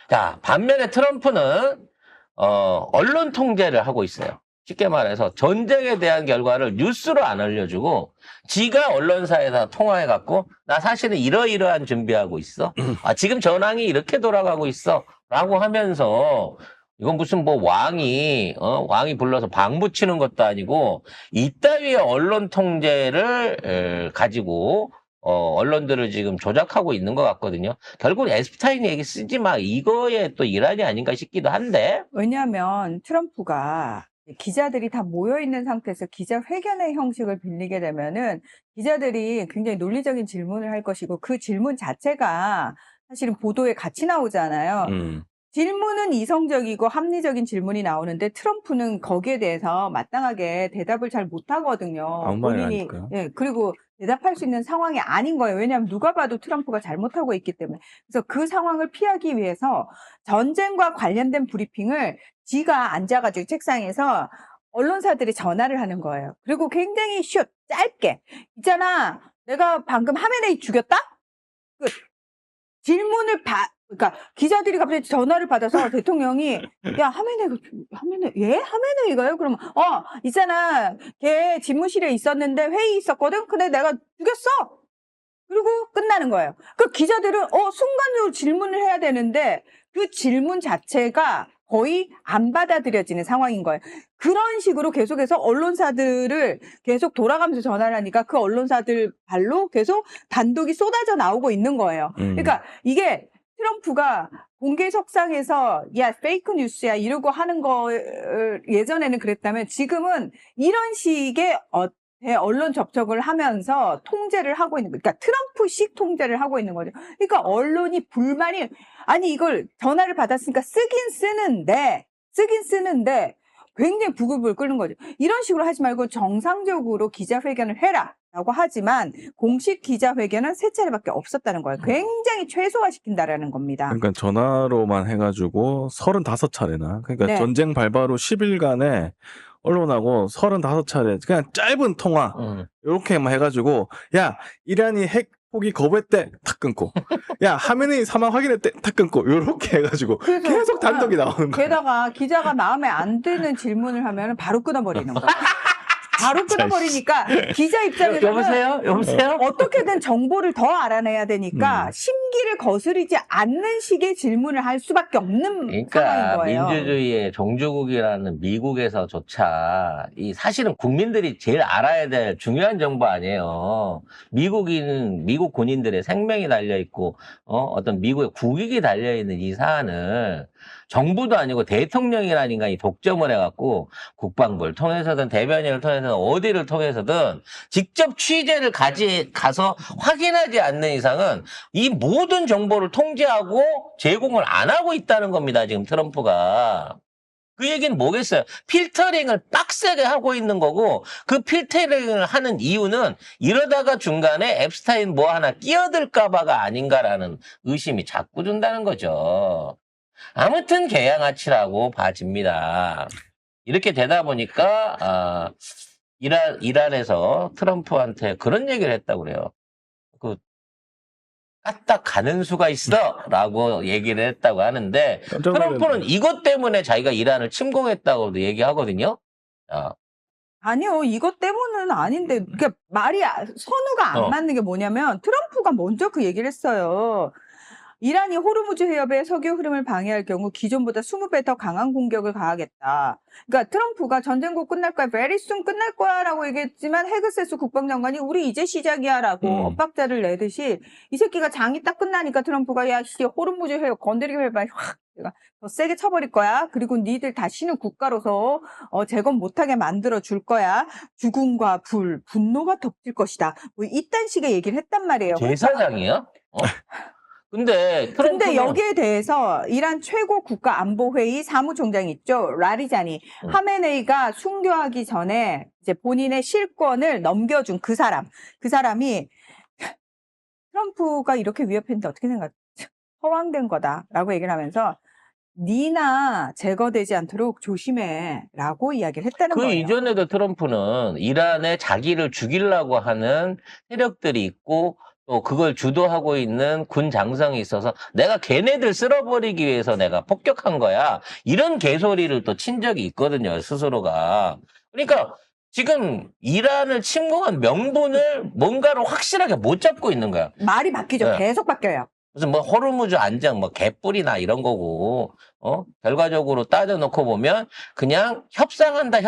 자, 반면에 트럼프는 언론 통제를 하고 있어요. 쉽게 말해서 전쟁에 대한 결과를 뉴스로 안 알려주고 지가 언론사에다 통화해갖고 나 사실은 이러이러한 준비하고 있어. 지금 전황이 이렇게 돌아가고 있어. 라고 하면서 이건 무슨 뭐 왕이 불러서 방부 치는 것도 아니고 이따위의 언론 통제를 가지고 언론들을 지금 조작하고 있는 것 같거든요. 결국 에스프타인 얘기 쓰지 마. 이거에 또 일환이 아닌가 싶기도 한데. 왜냐하면 트럼프가 기자들이 다 모여있는 상태에서 기자회견의 형식을 빌리게 되면은 기자들이 굉장히 논리적인 질문을 할 것이고 그 질문 자체가 사실은 보도에 같이 나오잖아요. 질문은 이성적이고 합리적인 질문이 나오는데 트럼프는 거기에 대해서 마땅하게 대답을 잘 못하거든요. 아무 말이나 하니까요. 예, 그리고 대답할 수 있는 상황이 아닌 거예요. 왜냐하면 누가 봐도 트럼프가 잘못하고 있기 때문에. 그래서 그 상황을 피하기 위해서 전쟁과 관련된 브리핑을 지가 앉아가지고 책상에서 언론사들이 전화를 하는 거예요. 그리고 굉장히 짧게. 있잖아, 내가 방금 하메네이 죽였다? 끝. 질문을 그러니까 기자들이 갑자기 전화를 받아서 대통령이 야 하메네이가요? 그러면 있잖아, 걔 집무실에 있었는데 회의 있었거든. 근데 내가 죽였어. 그리고 끝나는 거예요. 그 기자들은 순간적으로 질문을 해야 되는데 그 질문 자체가 거의 안 받아들여지는 상황인 거예요. 그런 식으로 계속해서 언론사들을 계속 돌아가면서 전화를 하니까 그 언론사들 발로 계속 단독이 쏟아져 나오고 있는 거예요. 그러니까 이게 트럼프가 공개석상에서 야 페이크 뉴스야 이러고 하는 거 예전에는 그랬다면 지금은 이런 식의 언론 접촉을 하면서 통제를 하고 있는, 그러니까 트럼프식 통제를 하고 있는 거죠. 그러니까 언론이 불만이, 아니 이걸 전화를 받았으니까 쓰긴 쓰는데 굉장히 부글부글 끓는 거죠. 이런 식으로 하지 말고 정상적으로 기자회견을 해라 라고 하지만 공식 기자회견은 3차례밖에 없었다는 거예요. 굉장히 최소화시킨다라는 겁니다. 그러니까 전화로만 해가지고 35차례나, 그러니까 네. 전쟁 발발 후 10일간에 언론하고 35차례 그냥 짧은 통화 이렇게만 해가지고 야 이란이 핵 포기 거부했대 탁 끊고 야 하메네이 사망 확인했대 탁 끊고 이렇게 해가지고 계속 단독이 나오는 거예요. 게다가 기자가 마음에 안 드는 질문을 하면 바로 끊어버리는 거예요. 바로 끊어버리니까 기자 입장에서는 여보세요? 어떻게든 정보를 더 알아내야 되니까 심기를 거스르지 않는 식의 질문을 할 수밖에 없는 상황인 그러니까 거예요. 민주주의의 종주국이라는 미국에서조차 사실은 국민들이 제일 알아야 될 중요한 정보 아니에요. 미국 군인들의 생명이 달려 있고 어떤 미국의 국익이 달려 있는 이 사안을 정부도 아니고 대통령이라는 이 독점을 해갖고 국방부를 통해서든 대변인을 통해서든 어디를 통해서든 직접 취재를 가서 확인하지 않는 이상은 이 모든 정보를 통제하고 제공을 안 하고 있다는 겁니다. 지금 트럼프가. 그 얘기는 뭐겠어요? 필터링을 빡세게 하고 있는 거고 그 필터링을 하는 이유는 이러다가 중간에 앱스타인 뭐 하나 끼어들까 봐가 아닌가라는 의심이 자꾸 든다는 거죠. 아무튼 개양아치라고 봐집니다. 이렇게 되다 보니까 이란에서 트럼프한테 그런 얘기를 했다고 그래요. 까딱 가는 수가 있어 라고 얘기를 했다고 하는데 트럼프는 이것 때문에 자기가 이란을 침공했다고도 얘기하거든요. 아니요, 이것 때문은 아닌데, 그러니까 선우가 안 맞는 게 뭐냐면 트럼프가 먼저 그 얘기를 했어요. 이란이 호르무즈 해협의 석유 흐름을 방해할 경우 기존보다 20배 더 강한 공격을 가하겠다. 그러니까 트럼프가 전쟁국 끝날 거야, very soon 끝날 거야 라고 얘기했지만 헤그세스 국방장관이 우리 이제 시작이야 라고 엇박자를 내듯이 이 새끼가 장이 딱 끝나니까 트럼프가 야 호르무즈 해협 건드리게 해봐 확 내가 더 세게 쳐버릴 거야. 그리고 니들 다시는 국가로서 재건 못하게 만들어 줄 거야. 죽음과 분노가 덮칠 것이다. 뭐 이딴 식의 얘기를 했단 말이에요. 제사장이요? 근데 여기에 대해서 이란 최고 국가안보회의 사무총장이 있죠. 라리자니. 하메네이가 순교하기 전에 이제 본인의 실권을 넘겨준 그 사람이 트럼프가 이렇게 위협했는데 어떻게 생각해? 허황된 거다라고 얘기를 하면서 니나 제거되지 않도록 조심해라고 이야기를 했다는 거예요. 그 이전에도 트럼프는 이란에 자기를 죽이려고 하는 세력들이 있고 또 그걸 주도하고 있는 군 장성이 있어서 내가 걔네들 쓸어버리기 위해서 내가 폭격한 거야. 이런 개소리를 또 친 적이 있거든요, 스스로가. 그러니까 지금 이란을 침공한 명분을 뭔가로 확실하게 못 잡고 있는 거야. 말이 바뀌죠. 네. 계속 바뀌어요. 무슨 뭐 호르무즈 안정, 뭐 개뿔이나 이런 거고, 결과적으로 따져놓고 보면 그냥 협상한다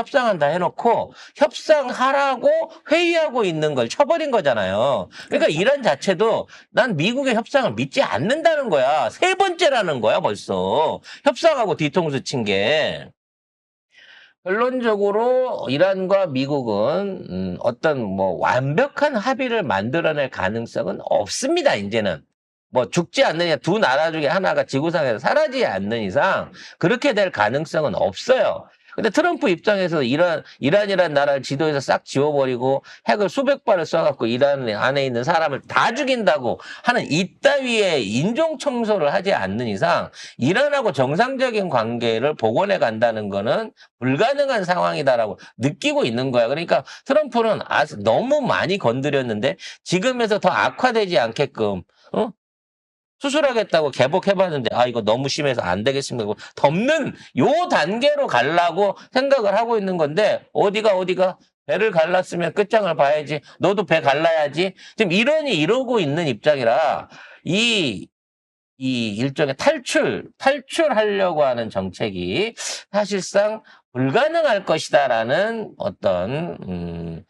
해놓고 협상하라고 회의하고 있는 걸 쳐버린 거잖아요. 그러니까 이란 자체도 난 미국의 협상을 믿지 않는다는 거야. 세 번째라는 거야, 벌써. 협상하고 뒤통수 친 게. 결론적으로 이란과 미국은 어떤 뭐 완벽한 합의를 만들어낼 가능성은 없습니다, 이제는. 뭐 죽지 않느냐, 두 나라 중에 하나가 지구상에서 사라지지 않는 이상 그렇게 될 가능성은 없어요. 근데 트럼프 입장에서 이란이라는 나라를 지도에서 싹 지워버리고 핵을 수백 발을 쏴갖고 이란 안에 있는 사람을 다 죽인다고 하는 이따위의 인종 청소를 하지 않는 이상 이란하고 정상적인 관계를 복원해 간다는 거는 불가능한 상황이다라고 느끼고 있는 거야. 그러니까 트럼프는 너무 많이 건드렸는데 지금에서 더 악화되지 않게끔 수술하겠다고 개복해봤는데 이거 너무 심해서 안 되겠습니다. 덮는 요 단계로 가려고 생각을 하고 있는 건데 어디가 배를 갈랐으면 끝장을 봐야지. 너도 배 갈라야지. 지금 이러고 있는 입장이라 이 일종의 탈출하려고 하는 정책이 사실상 불가능할 것이다라는 어떤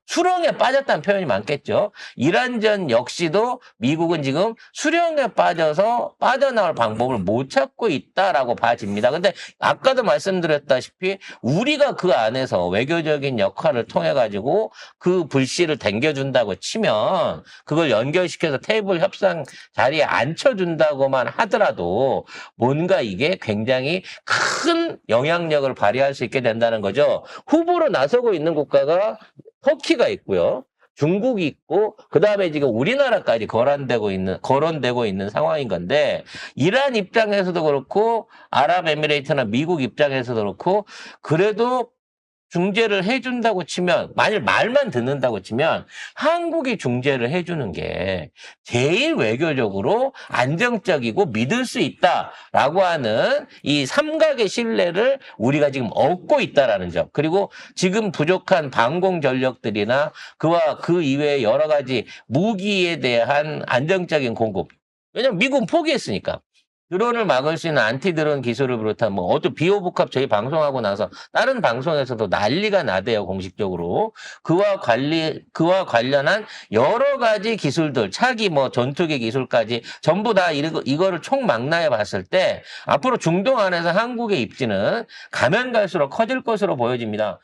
수렁에 빠졌다는 표현이 많겠죠. 이란전 역시도 미국은 지금 수렁에 빠져서 빠져나올 방법을 못 찾고 있다라고 봐집니다. 근데 아까도 말씀드렸다시피 우리가 그 안에서 외교적인 역할을 통해 가지고 그 불씨를 당겨준다고 치면 그걸 연결시켜서 테이블 협상 자리에 앉혀준다고만 하더라도 뭔가 이게 굉장히 큰 영향력을 발휘할 수 있게 된다는 거죠. 후보로 나서고 있는 국가가 터키가 있고요. 중국이 있고 그다음에 지금 우리나라까지 거론되고 있는 상황인 건데 이란 입장에서도 그렇고 아랍에미레이트나 미국 입장에서도 그렇고 그래도 중재를 해준다고 치면 만일 말만 듣는다고 치면 한국이 중재를 해주는 게 제일 외교적으로 안정적이고 믿을 수 있다라고 하는 이 삼각의 신뢰를 우리가 지금 얻고 있다라는 점. 그리고 지금 부족한 방공 전력들이나 그와 그 이외의 여러 가지 무기에 대한 안정적인 공급. 왜냐면 미국은 포기했으니까. 드론을 막을 수 있는 안티드론 기술을 비롯한 비호복합 저희 방송하고 나서 다른 방송에서도 난리가 나대요, 공식적으로. 그와 관련한 여러 가지 기술들, 차기 전투기 기술까지 전부 다 이거를 총망라해 봤을 때 앞으로 중동 안에서 한국의 입지는 가면 갈수록 커질 것으로 보여집니다.